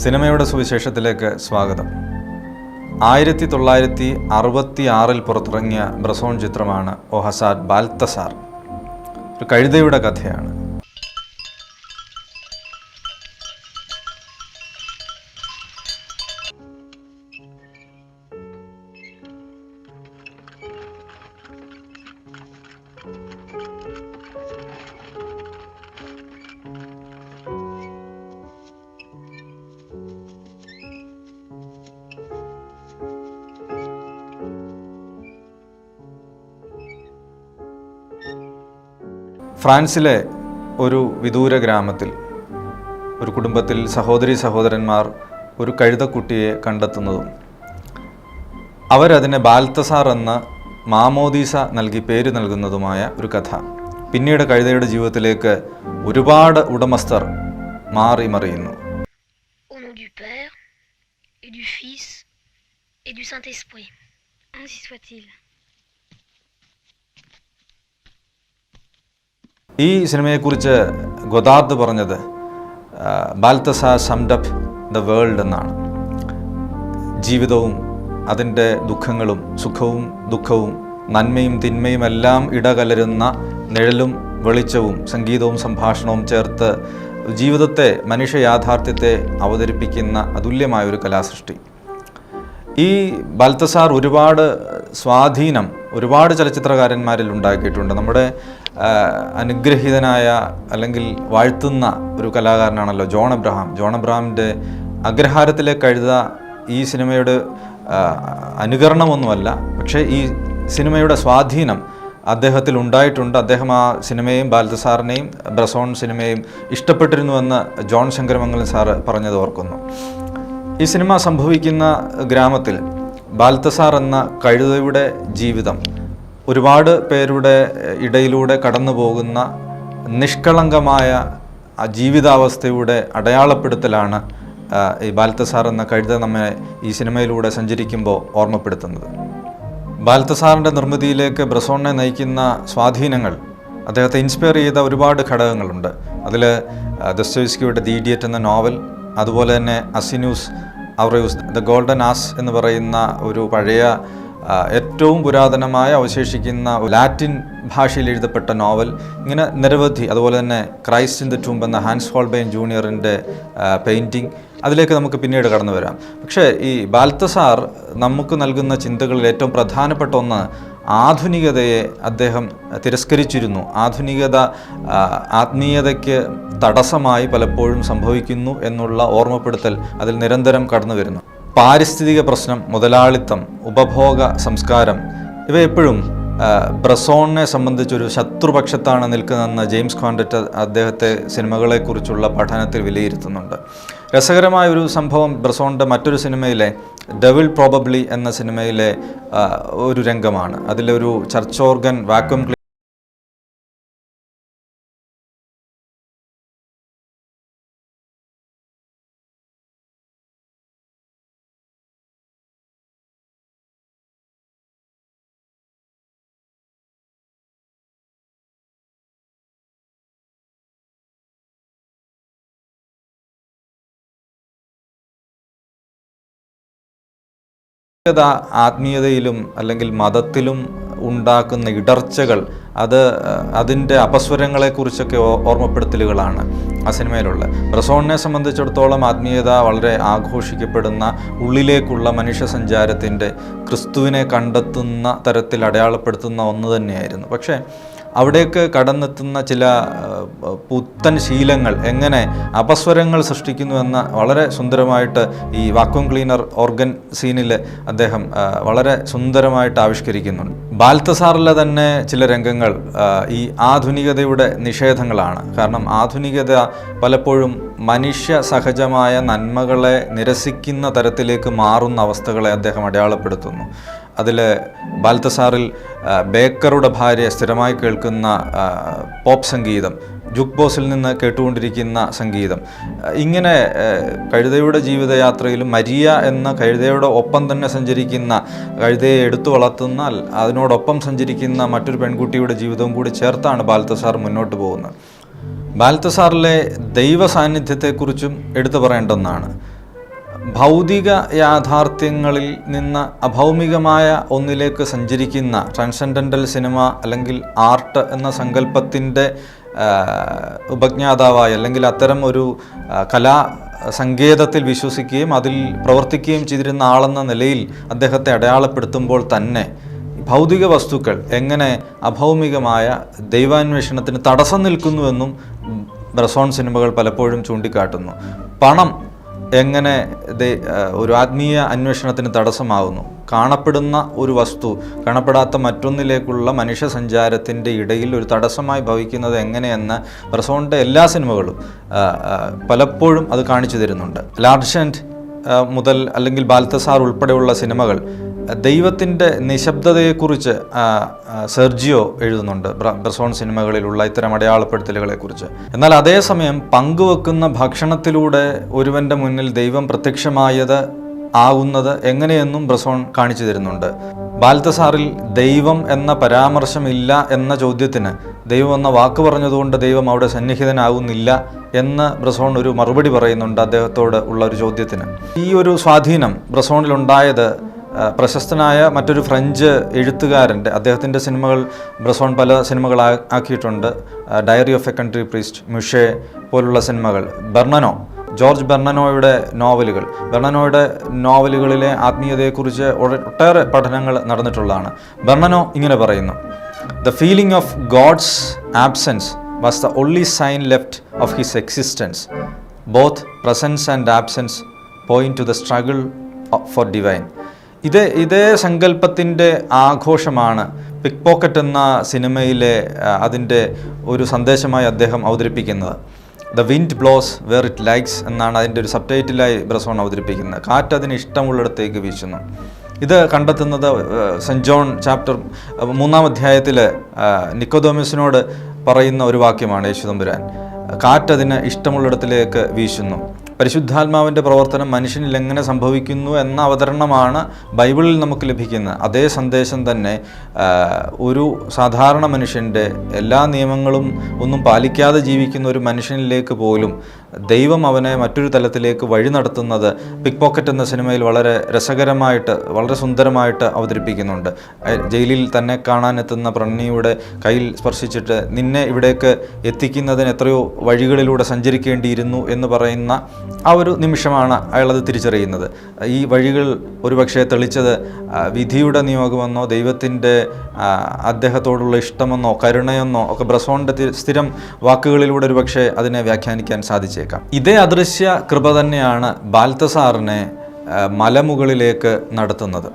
സിനിമയുടെ സുവിശേഷത്തിലേക്ക് സ്വാഗതം. 1966 പുറത്തിറങ്ങിയ ബ്രസോൺ ചിത്രമാണ് ഓ ഹസാഡ് ബാൽത്തസാർ. ഒരു കഴുതയുടെ കഥയാണ്. ഫ്രാൻസിലെ ഒരു വിദൂര ഗ്രാമത്തിൽ ഒരു കുടുംബത്തിൽ സഹോദരന്മാർ ഒരു കഴുതക്കുട്ടിയെ കണ്ടെത്തുന്നതും അവരതിനെ ബാൽത്തസാർ എന്ന മാമോദീസ നൽകി പേര് നൽകുന്നതുമായ ഒരു കഥ. പിന്നീട് കഴുതയുടെ ജീവിതത്തിലേക്ക് ഒരുപാട് ഉടമസ്ഥർ മാറി മറിയുന്നു. ഈ സിനിമയെക്കുറിച്ച് ഗൊദാർദ് പറഞ്ഞത് ബാൽത്തസാർ സമ്ഡ് അപ്പ് ദ വേൾഡ് എന്നാണ്. ജീവിതവും അതിൻ്റെ ദുഃഖങ്ങളും സുഖവും ദുഃഖവും നന്മയും തിന്മയും എല്ലാം ഇടകലരുന്ന നിഴലും വെളിച്ചവും സംഗീതവും സംഭാഷണവും ചേർത്ത് ജീവിതത്തെ, മനുഷ്യ യാഥാർത്ഥ്യത്തെ അവതരിപ്പിക്കുന്ന അതുല്യമായൊരു കലാസൃഷ്ടി. ഈ ബാൽത്തസാർ ഒരുപാട് സ്വാധീനം ഒരുപാട് ചലച്ചിത്രകാരന്മാരിൽ ഉണ്ടാക്കിയിട്ടുണ്ട്. നമ്മുടെ അനുഗ്രഹീതനായ അല്ലെങ്കിൽ വാഴ്ത്തുന്ന ഒരു കലാകാരനാണല്ലോ ജോൺ അബ്രഹാമിൻ്റെ അഗ്രഹാരത്തിലെ കഴുത ഈ സിനിമയുടെ അനുകരണമൊന്നുമല്ല, പക്ഷേ ഈ സിനിമയുടെ സ്വാധീനം അദ്ദേഹത്തിൽ ഉണ്ടായിട്ടുണ്ട്. അദ്ദേഹം ആ സിനിമയും ബാൽത്തസാറിനെയും ബ്രസോൺ സിനിമയും ഇഷ്ടപ്പെട്ടിരുന്നുവെന്ന് ജോൺ ശങ്കരമംഗലം സാറ് പറഞ്ഞത് ഓർക്കുന്നു. ഈ സിനിമ സംഭവിക്കുന്ന ഗ്രാമത്തിൽ ബാൽത്തസാർ എന്ന കഴുതയുടെ ജീവിതം ഒരുപാട് പേരുടെ ഇടയിലൂടെ കടന്നു പോകുന്ന നിഷ്കളങ്കമായ ജീവിതാവസ്ഥയുടെ അടയാളപ്പെടുത്തലാണ് ഈ ബാൽത്തസാർ എന്ന കഴുത നമ്മെ ഈ സിനിമയിലൂടെ സഞ്ചരിക്കുമ്പോൾ ഓർമ്മപ്പെടുത്തുന്നത്. ബാൽത്തസാറിൻ്റെ നിർമ്മിതിയിലേക്ക് ബ്രസോണിനെ നയിക്കുന്ന സ്വാധീനങ്ങൾ, അദ്ദേഹത്തെ ഇൻസ്പയർ ചെയ്ത ഒരുപാട് ഘടകങ്ങളുണ്ട്. അതിൽ ദസ്തോവ്സ്കിയുടെ ദി ഇഡിയറ്റ് എന്ന നോവൽ, അതുപോലെ തന്നെ അസിനൂസ് ഔറയൂസ് ദ ഗോൾഡൻ ആസ് എന്ന് പറയുന്ന ഒരു പഴയ ഏറ്റവും പുരാതനമായ അവശേഷിക്കുന്ന ലാറ്റിൻ ഭാഷയിൽ എഴുതപ്പെട്ട നോവൽ, ഇങ്ങനെ നിരവധി. അതുപോലെ തന്നെ ക്രൈസ്റ്റ് ഇൻ ദ ടൂംബ് എന്ന ഹാൻസ് ഹോൾബെയിൻ ജൂനിയറിൻ്റെ പെയിൻറ്റിങ്, അതിലേക്ക് നമുക്ക് പിന്നീട് കടന്നു വരാം. പക്ഷേ ഈ ബാൽത്തസാർ നമുക്ക് നൽകുന്ന ചിന്തകളിൽ ഏറ്റവും പ്രധാനപ്പെട്ട ഒന്ന്, ആധുനികതയെ അദ്ദേഹം തിരസ്കരിച്ചിരുന്നു. ആധുനികത ആത്മീയതയ്ക്ക് തടസ്സമായി പലപ്പോഴും സംഭവിക്കുന്നു എന്നുള്ള ഓർമ്മപ്പെടുത്തൽ അതിൽ നിരന്തരം കടന്നു വരുന്നു. പാരിസ്ഥിതിക പ്രശ്നം, മുതലാളിത്തം, ഉപഭോഗ സംസ്കാരം, ഇവയെപ്പോഴും ബ്രസോണിനെ സംബന്ധിച്ചൊരു ശത്രുപക്ഷത്താണ് നിൽക്കുന്നതെന്ന് ജെയിംസ് കോണ്ടറ്റ് അദ്ദേഹത്തെ സിനിമകളെക്കുറിച്ചുള്ള പഠനത്തിൽ വിലയിരുത്തുന്നുണ്ട്. രസകരമായ ഒരു സംഭവം ബ്രസോണിൻ്റെ മറ്റൊരു സിനിമയിലെ ഡെവിൾ പ്രോബബ്ലി എന്ന സിനിമയിലെ ഒരു രംഗമാണ്. അതിലൊരു ചർച്ച് ഓർഗൻ വാക്വം ആത്മീയതയിലും അല്ലെങ്കിൽ മതത്തിലും ഉണ്ടാക്കുന്ന ഇടർച്ചകൾ, അതിൻ്റെ അപസ്വരങ്ങളെക്കുറിച്ചൊക്കെ ഓർമ്മപ്പെടുത്തലുകളാണ് ആ സിനിമയിലുള്ള. ബ്രസോണിനെ സംബന്ധിച്ചിടത്തോളം ആത്മീയത വളരെ ആഘോഷിക്കപ്പെടുന്ന, ഉള്ളിലേക്കുള്ള മനുഷ്യ സഞ്ചാരത്തിൻ്റെ, ക്രിസ്തുവിനെ കണ്ടെത്തുന്ന തരത്തിൽ അടയാളപ്പെടുത്തുന്ന ഒന്ന് തന്നെയായിരുന്നു. പക്ഷേ അവിടേക്ക് കടന്നെത്തുന്ന ചില പുത്തൻ ശീലങ്ങൾ എങ്ങനെ അപസ്വരങ്ങൾ സൃഷ്ടിക്കുന്നുവെന്ന് വളരെ സുന്ദരമായിട്ട് ഈ വാക്വം ക്ലീനർ ഓർഗൻ സീനിൽ അദ്ദേഹം വളരെ സുന്ദരമായിട്ട് ആവിഷ്കരിക്കുന്നുണ്ട്. ബാൽത്തസാറിലെ തന്നെ ചില രംഗങ്ങൾ ഈ ആധുനികതയുടെ നിഷേധങ്ങളാണ്. കാരണം ആധുനികത പലപ്പോഴും മനുഷ്യ സഹജമായ നന്മകളെ നിരസിക്കുന്ന തരത്തിലേക്ക് മാറുന്ന അവസ്ഥകളെ അദ്ദേഹം അടയാളപ്പെടുത്തുന്നു. അതിൽ ബാൽത്തസാറിൽ ബേക്കറുടെ ഭാര്യ സ്ഥിരമായി കേൾക്കുന്ന പോപ്പ് സംഗീതം, ജുക്ക് ബോസിൽ നിന്ന് കേട്ടുകൊണ്ടിരിക്കുന്ന സംഗീതം, ഇങ്ങനെ കഴുതയുടെ ജീവിതയാത്രയിലും മരിയ എന്ന കഴുതയുടെ ഒപ്പം തന്നെ സഞ്ചരിക്കുന്ന, കഴുതയെ എടുത്തു വളർത്തുന്ന, അതിനോടൊപ്പം സഞ്ചരിക്കുന്ന മറ്റൊരു പെൺകുട്ടിയുടെ ജീവിതവും കൂടി ചേർത്താണ് ബാൽത്തസാർ മുന്നോട്ട് പോകുന്നത്. ബാൽത്തസാറിലെ ദൈവ സാന്നിധ്യത്തെക്കുറിച്ചും എടുത്തു പറയേണ്ട ഒന്നാണ്. ഭൗതിക യാഥാർത്ഥ്യങ്ങളിൽ നിന്ന് അഭൗമികമായ ഒന്നിലേക്ക് സഞ്ചരിക്കുന്ന ട്രാൻസെൻഡൻ്റൽ സിനിമ അല്ലെങ്കിൽ ആർട്ട് എന്ന സങ്കല്പത്തിൻ്റെ ഉപജ്ഞാതാവായി അല്ലെങ്കിൽ അത്തരം ഒരു കലാ സങ്കേതത്തിൽ വിശ്വസിക്കുകയും അതിൽ പ്രവർത്തിക്കുകയും ചെയ്തിരുന്ന ആളെന്ന നിലയിൽ അദ്ദേഹത്തെ അടയാളപ്പെടുത്തുമ്പോൾ തന്നെ ഭൗതിക വസ്തുക്കൾ എങ്ങനെ അഭൗമികമായ ദൈവാന്വേഷണത്തിന് തടസ്സം നിൽക്കുന്നുവെന്നും ബ്രസോൺ സിനിമകൾ പലപ്പോഴും ചൂണ്ടിക്കാട്ടുന്നു. പണം എങ്ങനെ ഒരു ആത്മീയ അന്വേഷണത്തിന് തടസ്സമാകുന്നു. കാണപ്പെടുന്ന ഒരു വസ്തു കാണപ്പെടാത്ത മറ്റൊന്നിലേക്കുള്ള മനുഷ്യ സഞ്ചാരത്തിൻ്റെ ഇടയിൽ ഒരു തടസ്സമായി ഭവിക്കുന്നത് എങ്ങനെയെന്ന് ബ്രസോണിൻ്റെ എല്ലാ സിനിമകളും പലപ്പോഴും അത് കാണിച്ചു തരുന്നുണ്ട്. ലാർജൻറ്റ് മുതൽ അല്ലെങ്കിൽ ബാൽത്തസാർ ഉൾപ്പെടെയുള്ള സിനിമകൾ ദൈവത്തിൻ്റെ നിശബ്ദതയെക്കുറിച്ച് സെർജിയോ എഴുതുന്നുണ്ട്, ബ്രസോൺ സിനിമകളിലുള്ള ഇത്തരം അടയാളപ്പെടുത്തലുകളെക്കുറിച്ച്. എന്നാൽ അതേസമയം പങ്കുവെക്കുന്ന ഭക്ഷണത്തിലൂടെ ഒരുവൻ്റെ മുന്നിൽ ദൈവം പ്രത്യക്ഷമായത് ആകുന്നത് എങ്ങനെയെന്നും ബ്രസോൺ കാണിച്ചു തരുന്നുണ്ട്. ബാൽത്തസാറിൽ ദൈവം എന്ന പരാമർശമില്ല എന്ന ചോദ്യത്തിന് ദൈവം എന്ന വാക്ക് പറഞ്ഞതുകൊണ്ട് ദൈവം അവിടെ സന്നിഹിതനാകുന്നില്ല എന്ന് ബ്രസോൺ ഒരു മറുപടി പറയുന്നുണ്ട് അദ്ദേഹത്തോട് ഉള്ള ഒരു ചോദ്യത്തിന്. ഈ ഒരു സ്വാധീനം ബ്രസോണിലുണ്ടായത് പ്രശസ്തനായ മറ്റൊരു ഫ്രഞ്ച് എഴുത്തുകാരൻ്റെ, അദ്ദേഹത്തിൻ്റെ സിനിമകൾ ബ്രസോൺ പല സിനിമകളാക്കിയിട്ടുണ്ട്. Diary of a country priest, Mouchette പോലുള്ള സിനിമകൾ, ബെർണനോ, ജോർജ് ബെർണനോയുടെ നോവലുകളിലെ ആത്മീയതയെക്കുറിച്ച് ഒട്ടേറെ പഠനങ്ങൾ നടന്നിട്ടുള്ളതാണ്. ബെർണനോ ഇങ്ങനെ പറയുന്നു: "The feeling of God's absence was the only sign left of his existence. Both presence and absence point to the struggle for divine." ഇതേ സങ്കല്പത്തിൻ്റെ ആഘോഷമാണ് പിക് പോക്കറ്റ് എന്ന സിനിമയിലെ അതിൻ്റെ ഒരു സന്ദേശമായി അദ്ദേഹം അവതരിപ്പിക്കുന്നത്. The wind blows where it likes എന്നാണ് അതിൻ്റെ ഒരു സബ് ടൈറ്റിലായി ബ്രസോൺ അവതരിപ്പിക്കുന്നത്. കാറ്റ് അതിന് ഇഷ്ടമുള്ളിടത്തേക്ക് വീശുന്നു. ഇത് കണ്ടെത്തുന്നത് സെൻറ്റ് ജോൺ ചാപ്റ്റർ 3-ാം അധ്യായത്തിൽ നിക്കോദോമസിനോട് പറയുന്ന ഒരു വാക്യമാണ് യേശുതമ്പുരാൻ. കാറ്റതിന് ഇഷ്ടമുള്ളിടത്തിലേക്ക് വീശുന്നു. പരിശുദ്ധാത്മാവിൻ്റെ പ്രവർത്തനം മനുഷ്യനിൽ എങ്ങനെ സംഭവിക്കുന്നു എന്ന അവതരണമാണ് ബൈബിളിൽ നമുക്ക് ലഭിക്കുന്നത്. അതേ സന്ദേശം തന്നെ ഒരു സാധാരണ മനുഷ്യൻ്റെ എല്ലാ നിയമങ്ങളും ഒന്നും പാലിക്കാതെ ജീവിക്കുന്ന ഒരു മനുഷ്യനിലേക്ക് പോലും ദൈവം അവനെ മറ്റൊരു തലത്തിലേക്ക് വഴി നടത്തുന്നത് പിക് പോക്കറ്റ് എന്ന സിനിമയിൽ വളരെ രസകരമായിട്ട്, വളരെ സുന്ദരമായിട്ട് അവതരിപ്പിക്കുന്നുണ്ട്. ജയിലിൽ തന്നെ കാണാനെത്തുന്ന പ്രണയിയുടെ കയ്യിൽ സ്പർശിച്ചിട്ട് നിന്നെ ഇവിടേക്ക് എത്തിക്കുന്നതിന് എത്രയോ വഴികളിലൂടെ സഞ്ചരിക്കേണ്ടിയിരുന്നു എന്ന് പറയുന്ന ആ ഒരു നിമിഷമാണ് അയാളത് തിരിച്ചറിയുന്നത്. ഈ വഴികൾ ഒരുപക്ഷെ തെളിച്ചത് വിധിയുടെ നിയോഗമെന്നോ ദൈവത്തിൻ്റെ അദ്ദേഹത്തോടുള്ള ഇഷ്ടമെന്നോ കരുണയെന്നോ ഒക്കെ ബ്രസോണിൻ്റെ സ്ഥിരം വാക്കുകളിലൂടെ ഒരുപക്ഷെ അതിനെ വ്യാഖ്യാനിക്കാൻ സാധിച്ചേക്കാം. ഇതേ അദൃശ്യ കൃപ തന്നെയാണ് ബാൽത്തസാറിനെ മലമുകളിലേക്ക് നടത്തുന്നത്.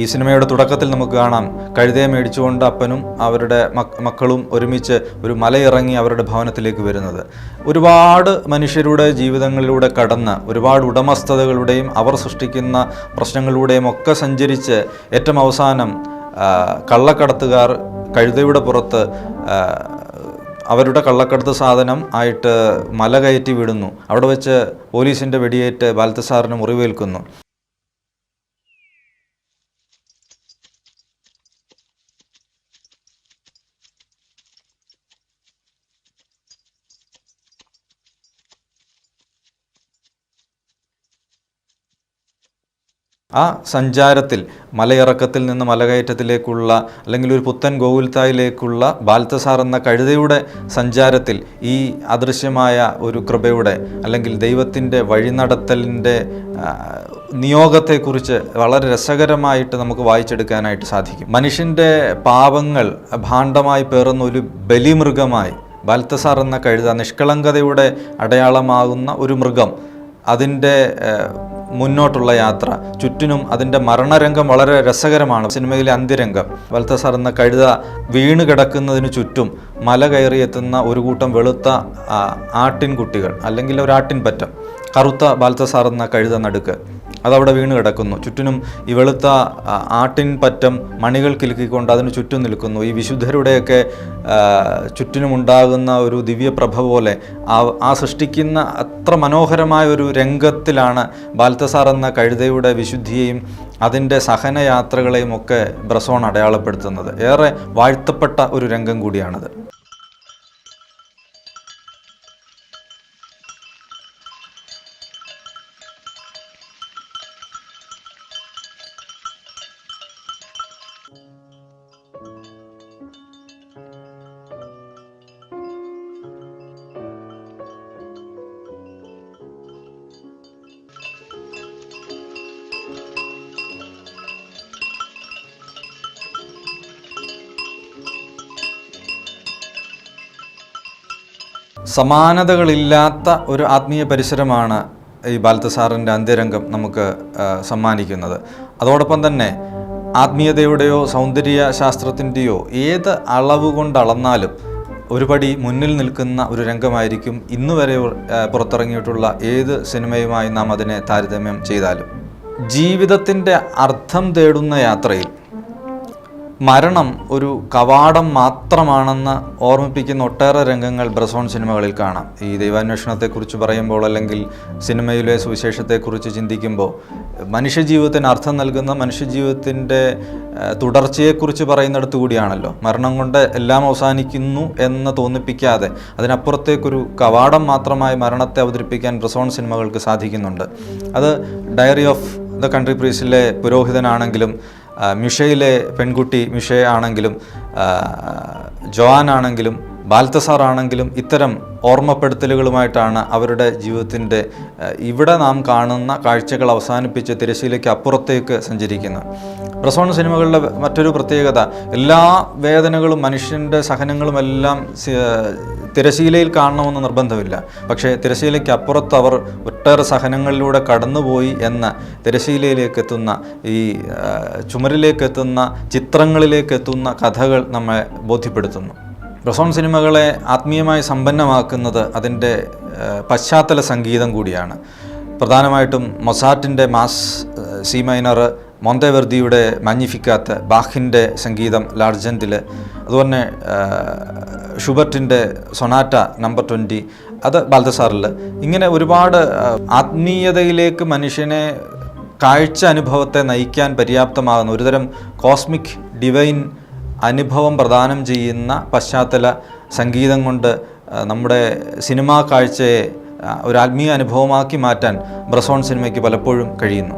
ഈ സിനിമയുടെ തുടക്കത്തിൽ നമുക്ക് കാണാം, കഴുതയെ മേടിച്ചുകൊണ്ട് അപ്പനും അവരുടെ മക്കളും ഒരുമിച്ച് ഒരു മലയിറങ്ങി അവരുടെ ഭവനത്തിലേക്ക് വരുന്നത്. ഒരുപാട് മനുഷ്യരുടെ ജീവിതങ്ങളിലൂടെ കടന്ന് ഒരുപാട് ഉടമസ്ഥതകളുടെയും അവർ സൃഷ്ടിക്കുന്ന പ്രശ്നങ്ങളിലൂടെയും ഒക്കെ സഞ്ചരിച്ച് ഏറ്റവും അവസാനം കള്ളക്കടത്തുകാർ കഴുതയുടെ പുറത്ത് അവരുടെ കള്ളക്കടത്ത് സാധനം ആയിട്ട് മല കയറ്റി വിടുന്നു. അവിടെ വെച്ച് പോലീസിൻ്റെ വെടിയേറ്റ് ബാൽത്തസാറിന് മുറിവേൽക്കുന്നു. ആ സഞ്ചാരത്തിൽ മലയിറക്കത്തിൽ നിന്ന് മലകയറ്റത്തിലേക്കുള്ള അല്ലെങ്കിൽ ഒരു പുത്തൻ ഗോകുൽത്തായിലേക്കുള്ള ബാൽത്തസാർ എന്ന കഴുതയുടെ സഞ്ചാരത്തിൽ ഈ അദൃശ്യമായ ഒരു കൃപയുടെ അല്ലെങ്കിൽ ദൈവത്തിൻ്റെ വഴിനടത്തലിൻ്റെ നിയോഗത്തെക്കുറിച്ച് വളരെ രസകരമായിട്ട് നമുക്ക് വായിച്ചെടുക്കാനായിട്ട് സാധിക്കും. മനുഷ്യൻ്റെ പാപങ്ങൾ ഭാണ്ഡമായി പേറുന്ന ഒരു ബലിമൃഗമായി ബാൽത്തസാർ എന്ന കഴുത, നിഷ്കളങ്കതയുടെ അടയാളമാകുന്ന ഒരു മൃഗം, അതിൻ്റെ മുന്നോട്ടുള്ള യാത്ര, ചുറ്റിനും അതിൻ്റെ മരണരംഗം വളരെ രസകരമാണ്. സിനിമയിലെ അന്ത്യരംഗം, ബാൽത്തസാർ എന്ന കഴുത വീണ് കിടക്കുന്നതിന് ചുറ്റും മല കയറിയെത്തുന്ന ഒരു കൂട്ടം വെളുത്ത ആട്ടിൻകുട്ടികൾ അല്ലെങ്കിൽ ഒരു ആട്ടിൻപറ്റം, കറുത്ത ബാൽത്തസാർ എന്ന കഴുത നടുക്ക്, അതവിടെ വീണ് കിടക്കുന്നു. ചുറ്റിനും ഈ വെളുത്ത ആട്ടിൻപറ്റം മണികൾ കിലുക്കിക്കൊണ്ട് അതിന് ചുറ്റും നിൽക്കുന്നു. ഈ വിശുദ്ധരുടെയൊക്കെ ചുറ്റിനുമുണ്ടാകുന്ന ഒരു ദിവ്യപ്രഭ പോലെ ആ സൃഷ്ടിക്കുന്ന അത്ര മനോഹരമായ ഒരു രംഗത്തിലാണ് ബാൽത്തസാർ എന്ന കഴുതയുടെ വിശുദ്ധിയെയും അതിൻ്റെ സഹനയാത്രകളെയും ഒക്കെ ബ്രസോൺ അടയാളപ്പെടുത്തുന്നത്. ഏറെ വാഴ്ത്തപ്പെട്ട ഒരു രംഗം കൂടിയാണത്. സമാനതകളില്ലാത്ത ഒരു ആത്മീയ പരിസരമാണ് ഈ ബാൽത്തസാറിൻ്റെ അന്ത്യരംഗം നമുക്ക് സമ്മാനിക്കുന്നത്. അതോടൊപ്പം തന്നെ ആത്മീയതയുടെയോ സൗന്ദര്യ ശാസ്ത്രത്തിൻ്റെയോ ഏത് അളവ് കൊണ്ട് അളന്നാലും ഒരുപടി മുന്നിൽ നിൽക്കുന്ന ഒരു രംഗമായിരിക്കും ഇന്നുവരെ പുറത്തിറങ്ങിയിട്ടുള്ള ഏത് സിനിമയുമായി നാം അതിനെ താരതമ്യം ചെയ്താലും. ജീവിതത്തിൻ്റെ അർത്ഥം തേടുന്ന യാത്രയിൽ മരണം ഒരു കവാടം മാത്രമാണെന്ന് ഓർമ്മിപ്പിക്കുന്ന ഒട്ടേറെ രംഗങ്ങൾ ബ്രസോൺ സിനിമകളിൽ കാണാം. ഈ ദൈവാന്വേഷണത്തെക്കുറിച്ച് പറയുമ്പോൾ അല്ലെങ്കിൽ സിനിമയിലെ സുവിശേഷത്തെക്കുറിച്ച് ചിന്തിക്കുമ്പോൾ മനുഷ്യജീവിതത്തിന് അർത്ഥം നൽകുന്ന മനുഷ്യജീവിതത്തിൻ്റെ തുടർച്ചയെക്കുറിച്ച് പറയുന്നിടത്ത് കൂടിയാണല്ലോ മരണം കൊണ്ട് എല്ലാം അവസാനിക്കുന്നു എന്ന് തോന്നിപ്പിക്കാതെ അതിനപ്പുറത്തേക്കൊരു കവാടം മാത്രമായി മരണത്തെ അവതരിപ്പിക്കാൻ ബ്രസോൺ സിനിമകൾക്ക് സാധിക്കുന്നുണ്ട്. അത് ഡയറി ഓഫ് ദ കൺട്രി പ്രീസിലെ പുരോഹിതനാണെങ്കിലും മിഷയിലെ പെൺകുട്ടി മിഷ ആണെങ്കിലും ജോആൻ ആണെങ്കിലും ബാൽത്തസാർ ആണെങ്കിലും ഇത്തരം ഓർമ്മപ്പെടുത്തലുകളുമായിട്ടാണ് അവരുടെ ജീവിതത്തിൻ്റെ ഇവിടെ നാം കാണുന്ന കാഴ്ചകൾ അവസാനിപ്പിച്ച് തിരശ്ശീലയ്ക്ക് അപ്പുറത്തേക്ക് സഞ്ചരിക്കുന്നത്. ബ്രസോൺ സിനിമകളുടെ മറ്റൊരു പ്രത്യേകത എല്ലാ വേദനകളും മനുഷ്യൻ്റെ സഹനങ്ങളുമെല്ലാം തിരശ്ശീലയിൽ കാണണമെന്ന് നിർബന്ധമില്ല. പക്ഷേ തിരശ്ശീലയ്ക്ക് അപ്പുറത്ത് അവർ ഒട്ടേറെ സഹനങ്ങളിലൂടെ കടന്നുപോയി എന്ന തിരശ്ശീലയിലേക്ക് എത്തുന്ന ഈ ചുമരിലേക്ക് എത്തുന്ന ചിത്രങ്ങളിലേക്ക് എത്തുന്ന കഥകൾ നമ്മെ ബോധ്യപ്പെടുത്തുന്നു. ബ്രസോൺ സിനിമകളെ ആത്മീയമായി സമ്പന്നമാക്കുന്നത് അതിൻ്റെ പശ്ചാത്തല സംഗീതം കൂടിയാണ്. പ്രധാനമായിട്ടും മൊസാർട്ടിൻ്റെ മാസ് സി മൈനർ, മോണ്ടെവെർദിയുടെ മാഗ്നിഫിക്കാത്ത്, ബാഖിൻ്റെ സംഗീതം ലാർജൻറ്റിൽ, അതുപോലെ ഷുബർട്ടിൻ്റെ സൊനാറ്റ നമ്പർ 20 അത് ബാൽത്തസാറിൽ, ഇങ്ങനെ ഒരുപാട് ആത്മീയതയിലേക്ക് മനുഷ്യനെ കാഴ്ച അനുഭവത്തെ നയിക്കാൻ പര്യാപ്തമാകുന്ന ഒരുതരം കോസ്മിക് ഡിവൈൻ അനുഭവം പ്രദാനം ചെയ്യുന്ന പശ്ചാത്തല സംഗീതം കൊണ്ട് നമ്മുടെ സിനിമാ കാഴ്ചയെ ഒരു ആത്മീയ അനുഭവമാക്കി മാറ്റാൻ ബ്രസോൺ സിനിമയ്ക്ക് പലപ്പോഴും കഴിയുന്നു.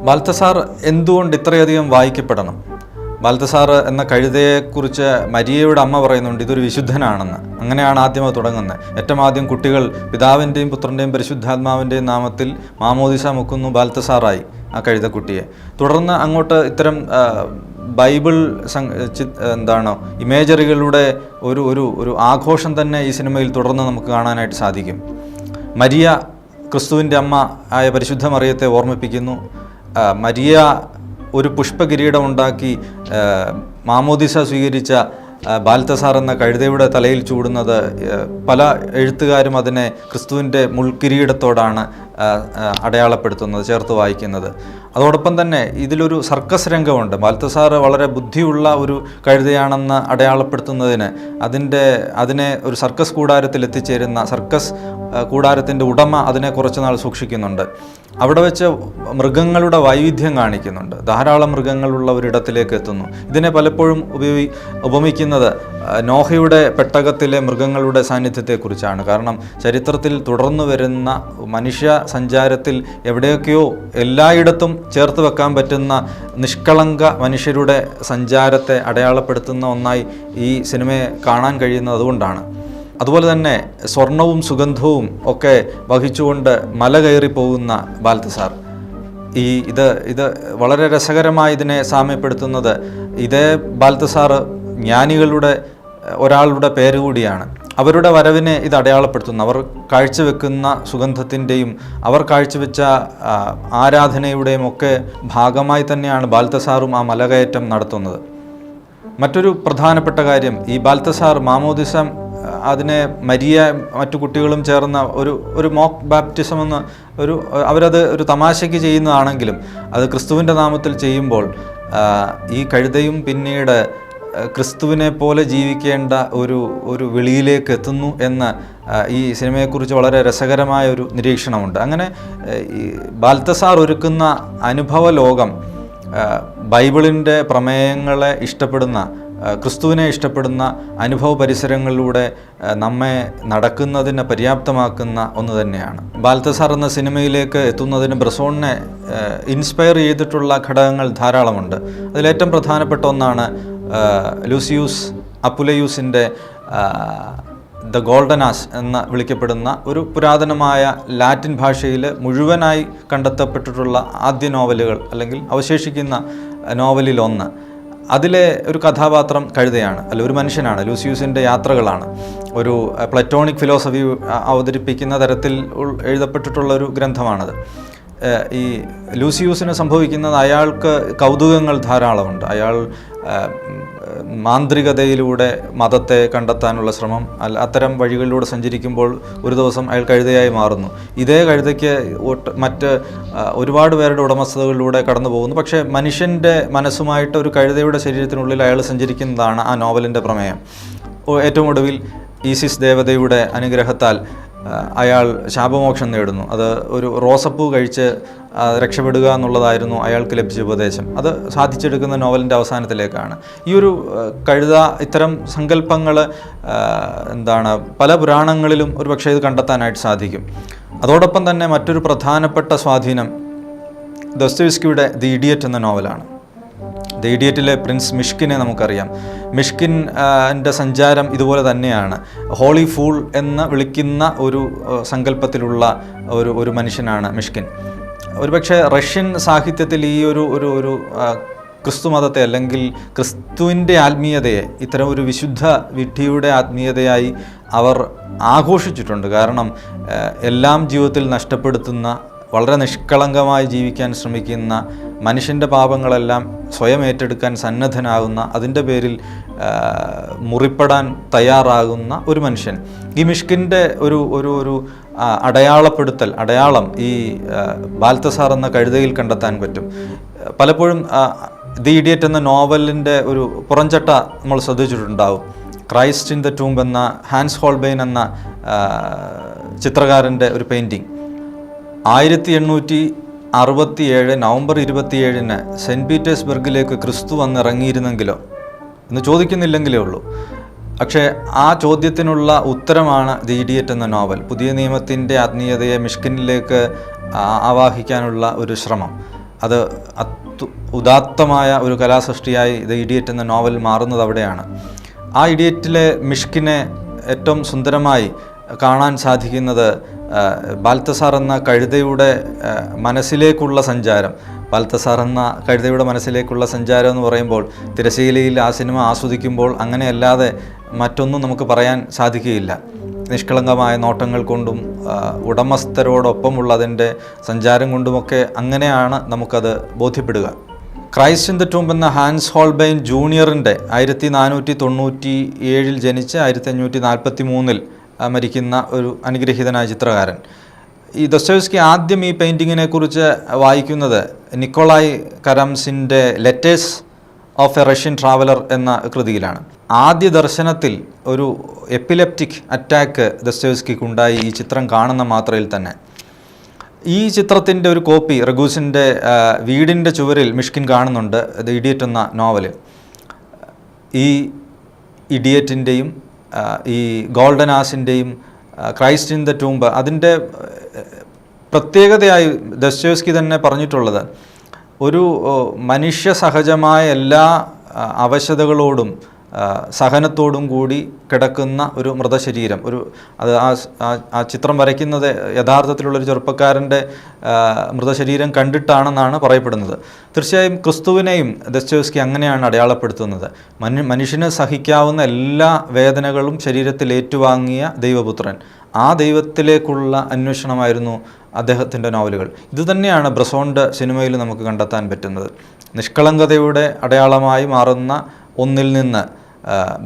ബാൽത്തസാർ എന്തുകൊണ്ട് ഇത്രയധികം വായിക്കപ്പെടണം? ബാൽത്തസാർ എന്ന കഴുതയെക്കുറിച്ച് മരിയയുടെ അമ്മ പറയുന്നുണ്ട് ഇതൊരു വിശുദ്ധനാണെന്ന്. അങ്ങനെയാണ് ആദ്യം അത് തുടങ്ങുന്നത്. ഏറ്റവും ആദ്യം കുട്ടികൾ പിതാവിൻ്റെയും പുത്രൻ്റെയും പരിശുദ്ധാത്മാവിൻ്റെയും നാമത്തിൽ മാമോദിസ മുക്കുന്നു ബാൽത്തസാറായി ആ കഴുതക്കുട്ടിയെ. തുടർന്ന് അങ്ങോട്ട് ഇത്തരം ബൈബിൾ ഇമേജറികളുടെ ഒരു ആഘോഷം തന്നെ ഈ സിനിമയിൽ തുടർന്ന് നമുക്ക് കാണാനായിട്ട് സാധിക്കും. മരിയ ക്രിസ്തുവിൻ്റെ അമ്മ ആയ പരിശുദ്ധ മറിയത്തെ ഓർമ്മിപ്പിക്കുന്നു. മരിയ ഒരു പുഷ്പകിരീടം ഉണ്ടാക്കി മാമോദിസ സ്വീകരിച്ച ബാൽത്തസാർ എന്ന കഴുതയുടെ തലയിൽ ചൂടുന്നത് പല എഴുത്തുകാരും അതിനെ ക്രിസ്തുവിൻ്റെ മുൾക്കിരീടത്തോടാണ് അടയാളപ്പെടുത്തുന്നത്, ചേർത്ത് വായിക്കുന്നത്. അതോടൊപ്പം തന്നെ ഇതിലൊരു സർക്കസ് രംഗമുണ്ട്. ബാൽത്തസാർ വളരെ ബുദ്ധിയുള്ള ഒരു കഴുതയാണെന്ന് അടയാളപ്പെടുത്തുന്നതിന് അതിനെ ഒരു സർക്കസ് കൂടാരത്തിൽ എത്തിച്ചേരുന്ന സർക്കസ് കൂടാരത്തിൻ്റെ ഉടമ അതിനെ കുറച്ച് നാൾ സൂക്ഷിക്കുന്നുണ്ട്. അവിടെ വെച്ച് മൃഗങ്ങളുടെ വൈവിധ്യം കാണിക്കുന്നുണ്ട്. ധാരാളം മൃഗങ്ങളുള്ള ഒരിടത്തിലേക്ക് എത്തുന്നു. ഇതിനെ പലപ്പോഴും ഉപമിക്കുന്നത് നോഹയുടെ പെട്ടകത്തിലെ മൃഗങ്ങളുടെ സാന്നിധ്യത്തെക്കുറിച്ചാണ്. കാരണം ചരിത്രത്തിൽ തുടർന്നു വരുന്ന മനുഷ്യ സഞ്ചാരത്തിൽ എവിടെയൊക്കെയോ എല്ലായിടത്തും ചേർത്ത് വെക്കാൻ പറ്റുന്ന നിഷ്കളങ്ക മനുഷ്യരുടെ സഞ്ചാരത്തെ അടയാളപ്പെടുത്തുന്ന ഒന്നായി ഈ സിനിമയെ കാണാൻ കഴിയുന്നത് അതുകൊണ്ടാണ്. അതുപോലെ തന്നെ സ്വർണവും സുഗന്ധവും ഒക്കെ വഹിച്ചുകൊണ്ട് മല കയറി പോകുന്ന ബാൽത്തസാർ, ഇത് വളരെ രസകരമായി ഇതിനെ സാമ്യപ്പെടുത്തുന്നത് ഇതേ ബാൽത്തസാർ ജ്ഞാനികളുടെ ഒരാളുടെ പേര് കൂടിയാണ്. അവരുടെ വരവിനെ ഇത് അടയാളപ്പെടുത്തുന്നു. അവർ കാഴ്ചവെക്കുന്ന സുഗന്ധത്തിൻ്റെയും അവർ കാഴ്ചവെച്ച ആരാധനയുടെയും ഒക്കെ ഭാഗമായി തന്നെയാണ് ബാൽത്തസാറും ആ മലകയറ്റം നടത്തുന്നത്. മറ്റൊരു പ്രധാനപ്പെട്ട കാര്യം, ഈ ബാൽത്തസാർ മാമോദിസ അതിനെ മരിയ മറ്റു കുട്ടികളും ചേർന്ന ഒരു മോക്ക് ബാപ്റ്റിസം എന്ന് അവരത് ഒരു തമാശയ്ക്ക് ചെയ്യുന്നതാണെങ്കിലും അത് ക്രിസ്തുവിൻ്റെ നാമത്തിൽ ചെയ്യുമ്പോൾ ഈ കഴുതയും പിന്നീട് ക്രിസ്തുവിനെ പോലെ ജീവിക്കേണ്ട ഒരു വിളിയിലേക്ക് എത്തുന്നു എന്ന് ഈ സിനിമയെക്കുറിച്ച് വളരെ രസകരമായ ഒരു നിരീക്ഷണമുണ്ട്. അങ്ങനെ ഈ ബാൽത്തസാർ ഒരുക്കുന്ന അനുഭവ ലോകം ബൈബിളിൻ്റെ പ്രമേയങ്ങളെ ഇഷ്ടപ്പെടുന്ന, ക്രിസ്തുവിനെ ഇഷ്ടപ്പെടുന്ന അനുഭവ പരിസരങ്ങളിലൂടെ നമ്മെ നടക്കുന്നതിന് പര്യാപ്തമാക്കുന്ന ഒന്ന് തന്നെയാണ്. ബാൽത്തസാർ എന്ന സിനിമയിലേക്ക് എത്തുന്നതിന് ബ്രസോണിനെ ഇൻസ്പയർ ചെയ്തിട്ടുള്ള ഘടകങ്ങൾ ധാരാളമുണ്ട്. അതിലേറ്റവും പ്രധാനപ്പെട്ട ഒന്നാണ് ലൂസിയൂസ് അപ്പുലയൂസിൻ്റെ ദ ഗോൾഡൻ ആസ് എന്ന് വിളിക്കപ്പെടുന്ന ഒരു പുരാതനമായ ലാറ്റിൻ ഭാഷയിൽ മുഴുവനായി കണ്ടെത്തപ്പെട്ടിട്ടുള്ള ആദ്യ നോവലുകൾ അല്ലെങ്കിൽ അവശേഷിക്കുന്ന നോവലിലൊന്ന്. അതിലെ ഒരു കഥാപാത്രം കഴുതയാണ്, അല്ല ഒരു മനുഷ്യനാണ്. ലൂസിയൂസിൻ്റെ യാത്രകളാണ്. ഒരു പ്ലറ്റോണിക് ഫിലോസഫി അവതരിപ്പിക്കുന്ന തരത്തിൽ എഴുതപ്പെട്ടിട്ടുള്ള ഒരു ഗ്രന്ഥമാണത്. ഈ ലൂസിയൂസിന് സംഭവിക്കുന്നത്, അയാൾക്ക് കൗതുകങ്ങൾ ധാരാളമുണ്ട്. അയാൾ മാന്ത്രികതയിലൂടെ മതത്തെ കണ്ടെത്താനുള്ള ശ്രമം, അത്തരം വഴികളിലൂടെ സഞ്ചരിക്കുമ്പോൾ ഒരു ദിവസം അയാൾ കഴുതയായി മാറുന്നു. ഇതേ കഴുതയ്ക്ക് മറ്റ് ഒരുപാട് പേരുടെ ഉടമസ്ഥതകളിലൂടെ കടന്നു പോകുന്നു. പക്ഷേ മനുഷ്യൻ്റെ മനസ്സുമായിട്ട് ഒരു കഴുതയുടെ ശരീരത്തിനുള്ളിൽ അയാൾ സഞ്ചരിക്കുന്നതാണ് ആ നോവലിൻ്റെ പ്രമേയം. ഏറ്റവും ഒടുവിൽ ഈസിസ് ദേവതയുടെ അനുഗ്രഹത്താൽ അയാൾ ശാപമോക്ഷം നേടുന്നു. അത് ഒരു റോസപ്പൂ കഴിച്ച് രക്ഷപ്പെടുക എന്നുള്ളതായിരുന്നു അയാൾക്ക് ലഭിച്ച ഉപദേശം. അത് സാധിച്ചെടുക്കുന്ന നോവലിൻ്റെ അവസാനത്തിലേക്കാണ്. ഈ ഒരു കഴുത, ഇത്തരം സങ്കല്പങ്ങൾ പല പുരാണങ്ങളിലും ഒരു പക്ഷേ ഇത് കണ്ടെത്താനായിട്ട് സാധിക്കും. അതോടൊപ്പം തന്നെ മറ്റൊരു പ്രധാനപ്പെട്ട സ്വാധീനം ദോസ്റ്റോയെവ്സ്കിയുടെ ദി ഇഡിയറ്റ് എന്ന നോവലാണ്. ദി ഇഡിയറ്റിലെ പ്രിൻസ് മിഷ്കിനെ നമുക്കറിയാം. മിഷ്കിൻ്റെ സഞ്ചാരം ഇതുപോലെ തന്നെയാണ്. ഹോളി ഫൂൾ എന്ന് വിളിക്കുന്ന ഒരു സങ്കല്പത്തിലുള്ള ഒരു മനുഷ്യനാണ് മിഷ്കിൻ. ഒരുപക്ഷെ റഷ്യൻ സാഹിത്യത്തിൽ ഈ ഒരു ക്രിസ്തു മതത്തെ, അല്ലെങ്കിൽ ക്രിസ്തുവിൻ്റെ ആത്മീയതയെ ഇത്തരം ഒരു വിശുദ്ധ വിഡ്ഢിയുടെ ആത്മീയതയായി അവർ ആഘോഷിച്ചിട്ടുണ്ട്. കാരണം എല്ലാം ജീവിതത്തിൽ നഷ്ടപ്പെടുത്തുന്ന, വളരെ നിഷ്കളങ്കമായി ജീവിക്കാൻ ശ്രമിക്കുന്ന, മനുഷ്യൻ്റെ പാപങ്ങളെല്ലാം സ്വയം ഏറ്റെടുക്കാൻ സന്നദ്ധനാകുന്ന, അതിൻ്റെ പേരിൽ മുറിപ്പെടാൻ തയ്യാറാകുന്ന ഒരു മനുഷ്യൻ. ഈ മിഷ്കിൻ്റെ ഒരു അടയാളം ഈ ബാൽത്തസാർ എന്ന കഴുതയിൽ കണ്ടെത്താൻ പറ്റും. പലപ്പോഴും ദി ഇഡിയറ്റ് എന്ന നോവലിൻ്റെ ഒരു പുറംചട്ട നമ്മൾ ശ്രദ്ധിച്ചിട്ടുണ്ടാവും. ക്രൈസ്റ്റ് ഇൻ ദ ടൂംബ് എന്ന ഹാൻസ് ഹോൾബെയിൻ എന്ന ചിത്രകാരൻ്റെ ഒരു പെയിൻറ്റിങ്. 1867 നവംബർ 27 സെൻറ്റ് പീറ്റേഴ്സ്ബർഗിലേക്ക് ക്രിസ്തു വന്നിറങ്ങിയിരുന്നെങ്കിലോ എന്ന് ചോദിക്കുന്നില്ലെങ്കിലേ ഉള്ളൂ. പക്ഷേ ആ ചോദ്യത്തിനുള്ള ഉത്തരമാണ് ദി ഇഡിയറ്റ് എന്ന നോവൽ. പുതിയ നിയമത്തിൻ്റെ ആത്മീയതയെ മിഷ്കിനിലേക്ക് ആവാഹിക്കാനുള്ള ഒരു ശ്രമം, അത് ഉദാത്തമായ ഒരു കലാസൃഷ്ടിയായി ദി ഇഡിയറ്റ് എന്ന നോവൽ മാറുന്നത് അവിടെയാണ്. ആ ഇഡിയറ്റിലെ മിഷ്കിനെ ഏറ്റവും സുന്ദരമായി കാണാൻ സാധിക്കുന്നത് ബാൽത്തസാർ എന്ന കഴുതയുടെ മനസ്സിലേക്കുള്ള സഞ്ചാരം. ബാൽത്തസാർ എന്ന കഴുതയുടെ മനസ്സിലേക്കുള്ള സഞ്ചാരം എന്ന് പറയുമ്പോൾ, തിരശീലയിൽ ആ സിനിമ ആസ്വദിക്കുമ്പോൾ അങ്ങനെയല്ലാതെ മറ്റൊന്നും നമുക്ക് പറയാൻ സാധിക്കുകയില്ല. നിഷ്കളങ്കമായ നോട്ടങ്ങൾ കൊണ്ടും ഉടമസ്ഥരോടൊപ്പമുള്ളതിൻ്റെ സഞ്ചാരം കൊണ്ടുമൊക്കെ അങ്ങനെയാണ് നമുക്കത് ബോധ്യപ്പെടുക. ക്രൈസ്റ്റ് ഇൻ ദ ടൂംബ് എന്ന ഹാൻസ് ഹോൾബെയിൻ ജൂനിയറിൻ്റെ 1497 ജനിച്ച് 1543 മരിക്കുന്ന ഒരു അനുഗ്രഹീതനായ ചിത്രകാരൻ. ഈ ദോസ്റ്റോയെവ്സ്കി ആദ്യം ഈ പെയിൻറ്റിങ്ങിനെ കുറിച്ച് വായിക്കുന്നത് നിക്കോളായ് കരംസിൻ്റെ letters of a Russian traveller എന്ന കൃതിയിലാണ്. ആദ്യ ദർശനത്തിൽ ഒരു എപ്പിലെപ്റ്റിക് അറ്റാക്ക് ദോസ്റ്റോയെവ്സ്കിക്കുണ്ടായി ഈ ചിത്രം കാണുന്ന മാത്രയിൽ തന്നെ. ഈ ചിത്രത്തിൻ്റെ ഒരു കോപ്പി റഗൂസിൻ്റെ വീടിൻ്റെ ചുവരിൽ മിഷ്കിൻ കാണുന്നുണ്ട് ദി ഇഡിയറ്റ് എന്ന നോവലിൽ. ഈ ഇഡിയറ്റിൻ്റെയും ഈ ഗോൾഡൻ ആസിൻ്റെയും ക്രൈസ്റ്റ് ഇൻ ദ ടൂംബ്, അതിൻ്റെ പ്രത്യേകതയായി ദോസ്റ്റോയെവ്സ്കി തന്നെ പറഞ്ഞിട്ടുള്ളത്, ഒരു മനുഷ്യ സഹജമായ എല്ലാ അവശതകളോടും സഹനത്തോടും കൂടി കിടക്കുന്ന ഒരു മൃതശരീരം. അത് ആ ചിത്രം വരയ്ക്കുന്നത് യഥാർത്ഥത്തിലുള്ളൊരു ചെറുപ്പക്കാരൻ്റെ മൃതശരീരം കണ്ടിട്ടാണെന്നാണ് പറയപ്പെടുന്നത്. തീർച്ചയായും ക്രിസ്തുവിനെയും ദോസ്റ്റോയെവ്സ്കി അങ്ങനെയാണ് അടയാളപ്പെടുത്തുന്നത്. മനുഷ്യന് സഹിക്കാവുന്ന എല്ലാ വേദനകളും ശരീരത്തിൽ ഏറ്റുവാങ്ങിയ ദൈവപുത്രൻ. ആ ദൈവത്തിലേക്കുള്ള അന്വേഷണമായിരുന്നു അദ്ദേഹത്തിൻ്റെ നോവലുകൾ. ഇതുതന്നെയാണ് ബ്രസോണിൻ്റെ സിനിമയിൽ നമുക്ക് കണ്ടെത്താൻ പറ്റുന്നത്. നിഷ്കളങ്കതയുടെ അടയാളമായി മാറുന്ന ഒന്നിൽ നിന്ന്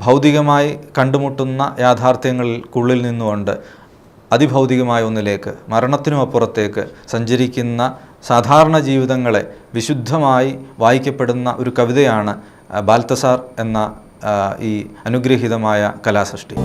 ഭൗതികമായി കണ്ടുമുട്ടുന്ന യാഥാർത്ഥ്യങ്ങൾക്കുള്ളിൽ നിന്നുകൊണ്ട് അതിഭൗതികമായ ഒന്നിലേക്ക്, മരണത്തിനുമപ്പുറത്തേക്ക് സഞ്ചരിക്കുന്ന സാധാരണ ജീവിതങ്ങളെ വിശുദ്ധമായി വായിക്കപ്പെടുന്ന ഒരു കവിതയാണ് ബാൽത്തസാർ എന്ന ഈ അനുഗ്രഹീതമായ കലാസൃഷ്ടി.